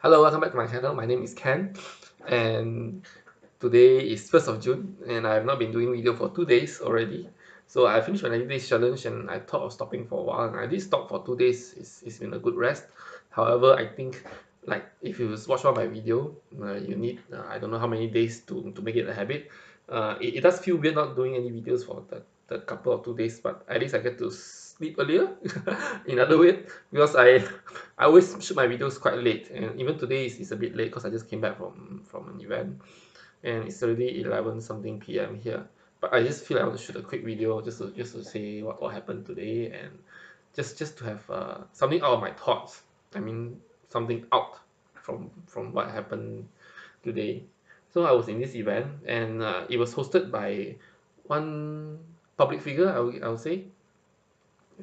Hello, welcome back to my channel. My name is Ken, and today is 1st of June, and I have not been doing video for 2 days already. So I finished my 90 days challenge, and I thought of stopping for a while. And I did stop for 2 days. It's been a good rest. However, I think like if you watch all my video, you need I don't know how many days to make it a habit. It does feel weird not doing any videos for the couple of 2 days, but at least I get to sleep earlier. In other way, because I always shoot my videos quite late, and even today is a bit late because I just came back from an event, and it's already 11 something p.m. here. But I just feel like I want to shoot a quick video just to say what happened today, and just to have something out of my thoughts. I mean, something out from what happened today. So I was in this event, and it was hosted by one public figure, I would say,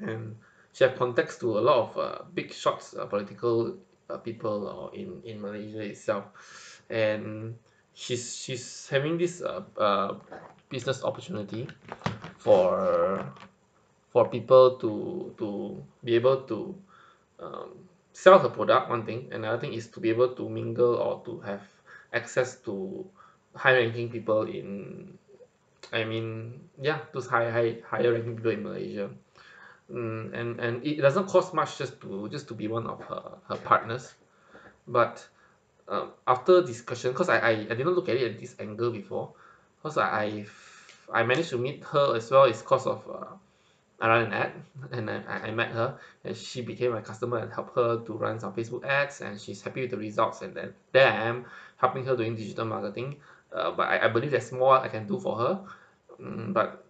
and she have contacts to a lot of big shots, political people or in Malaysia itself, and she's having this business opportunity for for people to be able to um, sell her product. One thing, another thing is to be able to mingle or to have access to high ranking people in, I mean, yeah, those higher ranking people in Malaysia. And it doesn't cost much just to be one of her partners. But after discussion, because I didn't look at it at this angle before, because I managed to meet her as well. It's because of I ran an ad, and I met her, and she became my customer and helped her to run some Facebook ads, and she's happy with the results. And then there I am helping her doing digital marketing. But I believe there's more I can do for her. But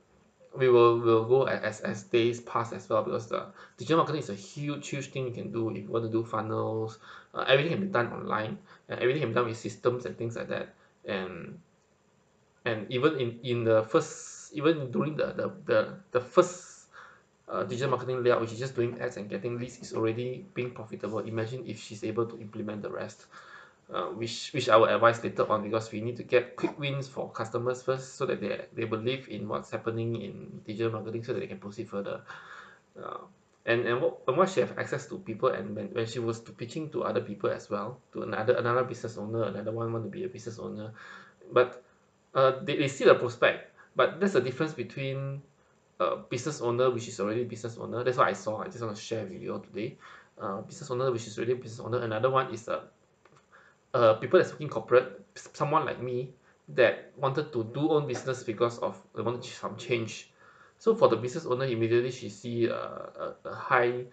we will go as days pass as well, because the digital marketing is a huge thing you can do if you want to do funnels. Everything can be done online, and everything can be done with systems and things like that. And and even in the first, even during the first digital marketing layout, which is just doing ads and getting leads, is already being profitable. Imagine if she's able to implement the rest, which I will advise later on, because we need to get quick wins for customers first, so that they believe in what's happening in digital marketing, so that they can proceed further. uh, and once she have access to people, and when she was to pitching to other people as well, to another business owner, another one want to be a business owner, but they see the prospect. But there's a difference between a business owner which is already business owner. That's what I saw. I just want to share with you all today. Business owner which is already business owner. Another one is people that's working corporate, someone like me that wanted to do own business because of they wanted some change. So for the business owner, immediately she see a uh, high.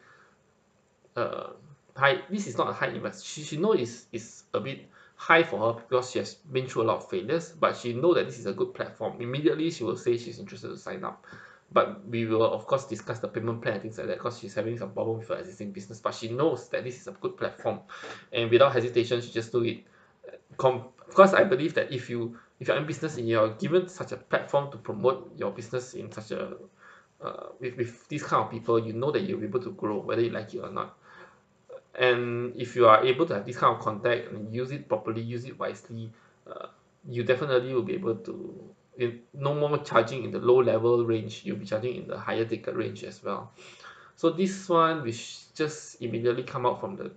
This is not a high invest. She know is a bit high for her because she has been through a lot of failures, but she know that this is a good platform. Immediately she will say she's interested to sign up. But we will of course discuss the payment plan and things like that, because she's having some problem with her existing business. But she knows that this is a good platform, and without hesitation she just do it. Because I believe that if you're in business and you're given such a platform to promote your business in such a with these kind of people, you know that you'll be able to grow whether you like it or not. And if you are able to have this kind of contact and use it properly, use it wisely, uh, you definitely will be able to, no more charging in the low level range, you'll be charging in the higher ticket range as well. So this one, which just immediately come out from the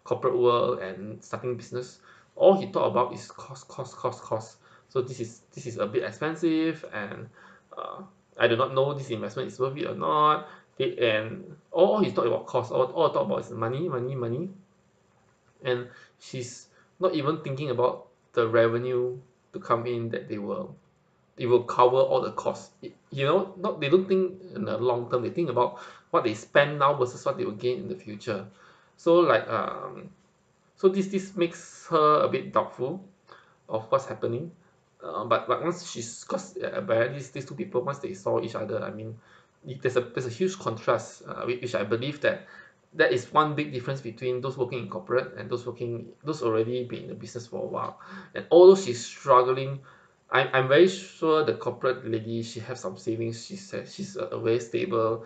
corporate world and starting business, all he thought about is cost. So this is a bit expensive, and uh, I do not know this investment is worth it or not. And all he thought about cost, all he thought about is money, and she's not even thinking about the revenue to come in, that they will cover all the costs. Not, they don't think in the long term. They think about what they spend now versus what they will gain in the future. So like so this makes her a bit doubtful of what's happening. But once she's, because apparently these two people, once they saw each other, I mean, there's a huge contrast, which I believe that is one big difference between those working in corporate and those already been in the business for a while. And although she's struggling, I'm very sure the corporate lady, she has some savings. She says she's a very stable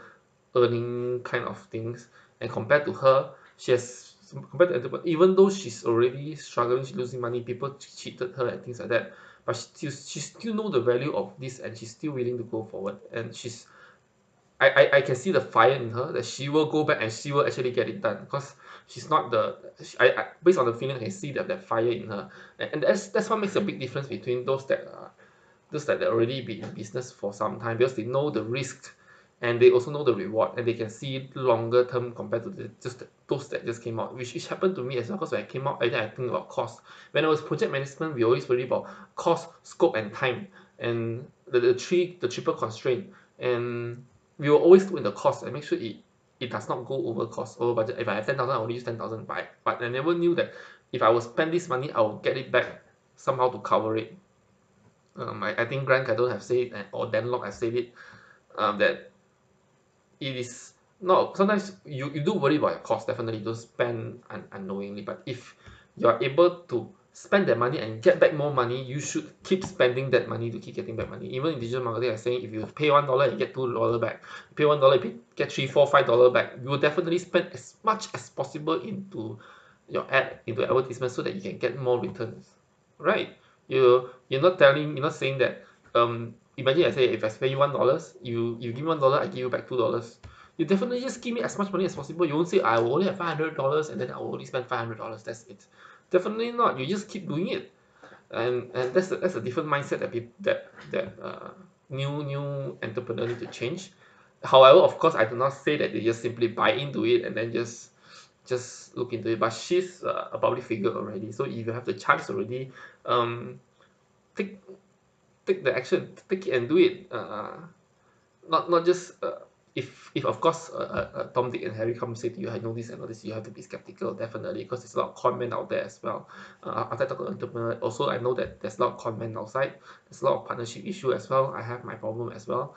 earning kind of things, and compared to her, she has compared to entrepreneur, even though she's already struggling, she's losing money, people cheated her and things like that, but she still know the value of this, and she's still willing to go forward. And I can see the fire in her, that she will go back and she will actually get it done, because she's not the I based on the feeling I can see that fire in her, and that's what makes a big difference between those that already been in business for some time, because they know the risk and they also know the reward, and they can see longer term compared to those that just came out, which happened to me as well. Because when I came out, I think about cost. When I was project management, we always worry about cost, scope, and time, and the triple constraint. And we will always look in the cost and make sure it does not go over cost, over budget. If I have 10,000, I only use 10,000, but I never knew that if I will spend this money, I will get it back somehow to cover it. I think Grant Cardone have said it, or Dan Lok has said it, that it is not, sometimes you do worry about your cost. Definitely don't spend unknowingly, but if you are able to spend that money and get back more money, you should keep spending that money to keep getting back money. Even in digital marketing, I'm saying if you pay $1, you get $2 back. You pay $1, you get $3, $4, $5 back. You will definitely spend as much as possible into your ad, into advertisement, so that you can get more returns, right? You're not saying that, imagine I say, if I pay you $1, you give me $1, I give you back $2. You definitely just give me as much money as possible. You won't say I will only have $500 and then I will only spend $500. That's it. Definitely not. You just keep doing it, and that's a different mindset that people that new entrepreneur need to change. However, of course, I do not say that they just simply buy into it and then just look into it. But she's a public figure already, so if you have the chance already, um, take take the action, take it and do it. Not just if of course Tom, Dick, and Harry come say to you, I know this and know this, you have to be skeptical, definitely, because there's a lot of con men out there as well. After I talk to entrepreneur, also I know that there's a lot of con men outside. There's a lot of partnership issue as well. I have my problem as well.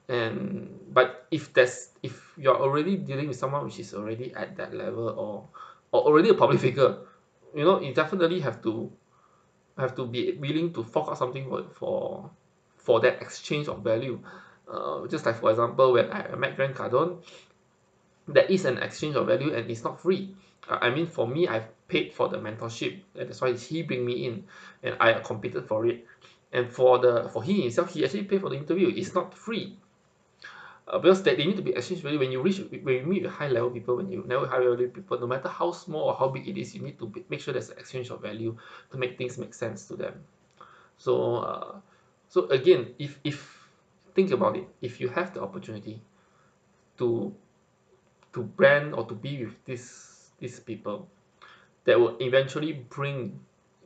And but if you're already dealing with someone which is already at that level, or already a public figure, you definitely have to be willing to fork out something for that exchange of value. Just like, for example, when I met Grant Cardone, there is an exchange of value and it's not free. I mean, for me, I've paid for the mentorship, and that's why he bring me in, and I competed for it. And for he himself, he actually paid for the interview. It's not free, because they need to be exchange value. When you meet with high level people, when you never high level people, no matter how small or how big it is, you need to make sure there's an exchange of value to make things make sense to them. So so again, if think about it, if you have the opportunity to brand or to be with these people that will eventually bring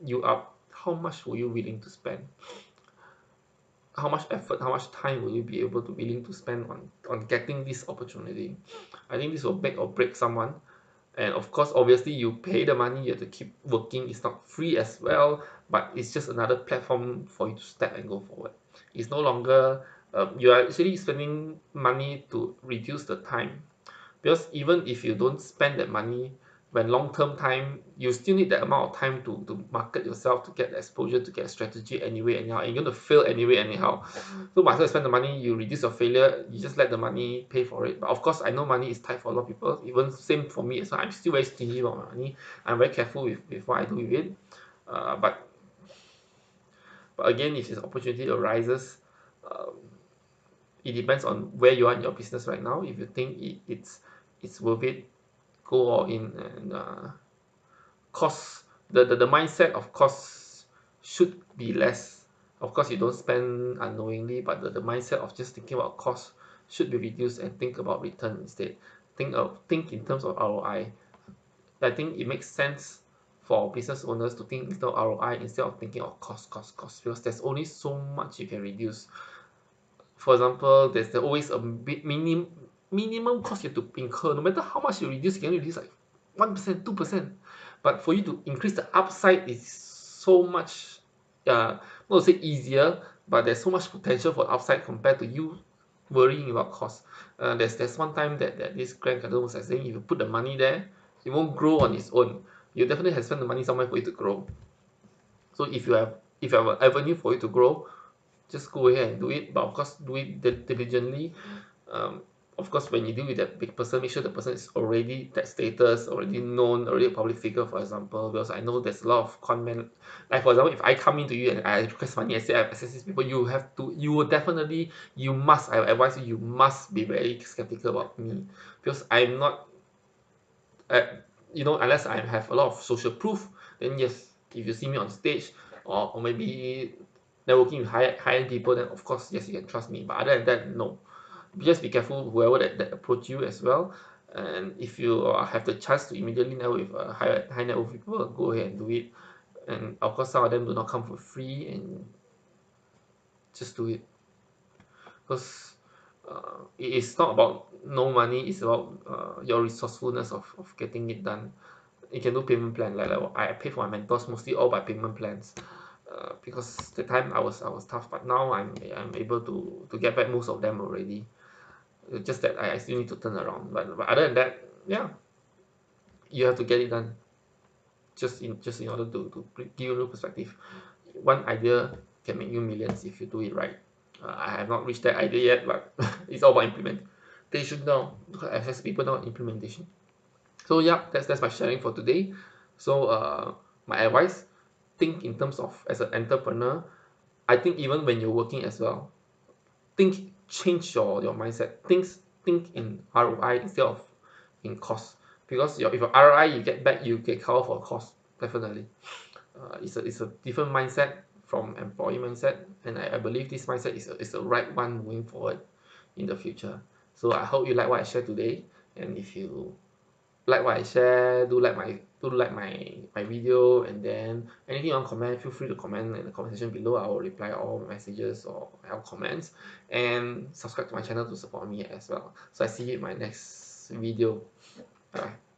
you up, how much were you willing to spend? How much effort, how much time will you be able to willing to spend on getting this opportunity? I think this will make or break someone. And of course, obviously, you pay the money, you have to keep working. It's not free as well, but it's just another platform for you to step and go forward. It's no longer, you are actually spending money to reduce the time, because even if you don't spend that money, when long term time, you still need that amount of time to market yourself, to get the exposure, to get strategy anyway anyhow, and you're going to fail anyway anyhow. So might as well spend the money, you reduce your failure, you just let the money pay for it. But of course, I know money is tight for a lot of people, even same for me as well. I'm still very stingy about my money. I'm very careful with what I do with it. Uh, but but again, if this opportunity arises, um, it depends on where you are in your business right now. If you think it's worth it, go all in. And cost, the mindset of cost should be less. Of course, you don't spend unknowingly, but the mindset of just thinking about cost should be reduced, and think about return instead. Think in terms of ROI. I think it makes sense for business owners to think in terms of ROI instead of thinking of cost, because there's only so much you can reduce. For example, there's always a big minimum cost you have to incur. No matter how much you reduce, you can reduce like 1%, 2%. But for you to increase the upside is so much, not to say easier, but there's so much potential for upside compared to you worrying about cost. There's one time that this Grant Cardone was saying, if you put the money there, it won't grow on its own. You definitely have to spend the money somewhere for it to grow. So if you have an avenue for it to grow, just go ahead and do it. But of course, do it diligently. Of course, when you deal with that big person, make sure the person is already that status, already known, already a public figure, for example. Because I know there's a lot of con men. Like, for example, if I come into you and I request money, I say I have access these people, you will definitely, I advise you must be very skeptical about me, because I'm not, uh, unless I have a lot of social proof, then yes, if you see me on stage, or maybe networking with high-end people, then of course, yes, you can trust me. But other than that, no. Just be careful whoever that approach you as well. And if you have the chance to immediately network with high net worth people, go ahead and do it. And of course, some of them do not come for free, and just do it. Because it is not about no money, it's about your resourcefulness of getting it done. You can do payment plan, like I pay for my mentors mostly all by payment plans. Because the time I was tough, but now I'm able to get back most of them already. Just that I still need to turn around. But other than that, yeah, you have to get it done. Just in order to give you a perspective. One idea can make you millions if you do it right. I have not reached that idea yet, but it's all about implementation now. Because I have people now implementation. So yeah, that's my sharing for today. So my advice, think in terms of as an entrepreneur. I think even when you're working as well, change your mindset. Think in ROI instead of in cost. Because if your ROI you get back, you get cover for cost, definitely. It's a different mindset from employee mindset, and I believe this mindset is the right one moving forward in the future. So I hope you like what I shared today, and if you like what I share, do like my video, and then anything you want to comment, feel free to comment in the comment section below. I will reply all messages or all comments, and subscribe to my channel to support me as well. So I see you in my next video. Bye.